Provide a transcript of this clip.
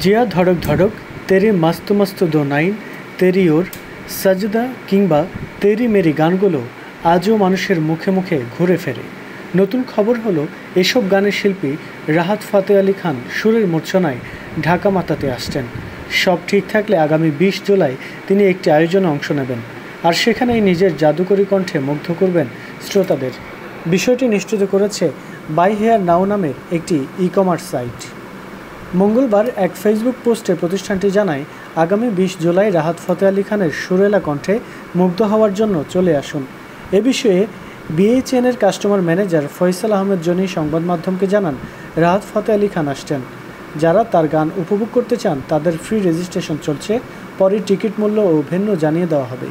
জিয়া ধড়ক ধড়ক, তেরে মস্ত মস্ত দো নাইন, তেরি ওর, সাজদা কিংবা তেরি মেরি গানগুলো আজও মানুষের মুখে মুখে ঘুরে ফেরে। নতুন খবর হলো এসব গানের শিল্পী রাহাত ফাতে আলী খান সুরের মূর্ছনায় ঢাকা মাতাতে আসছেন। সব ঠিক থাকলে আগামী 20 জুলাই তিনি একটি আয়োজনে অংশ নেবেন, আর সেখানেই নিজের জাদুকরী কণ্ঠে মুগ্ধ করবেন শ্রোতাদের। বিষয়টি নিশ্চিত করেছে বাই হেয়ার নাও নামের একটি ই-কমার্স সাইট। মঙ্গলবার এক ফেসবুক পোস্টে প্রতিষ্ঠানটি জানায়, আগামী 20 জুলাই রাহাত ফতে আলী খানের সুরেলা কণ্ঠে মুগ্ধ হওয়ার জন্য চলে আসুন। এ বিষয়ে বিএইচএনের কাস্টমার ম্যানেজার ফয়সাল আহমেদ জনি সংবাদ মাধ্যমকে জানান, রাহাত ফতে আলী খান আসছেন। যারা তার গান উপভোগ করতে চান তাদের ফ্রি রেজিস্ট্রেশন চলছে, পরে টিকিট মূল্য ও ভেন্যু জানিয়ে দেওয়া হবে।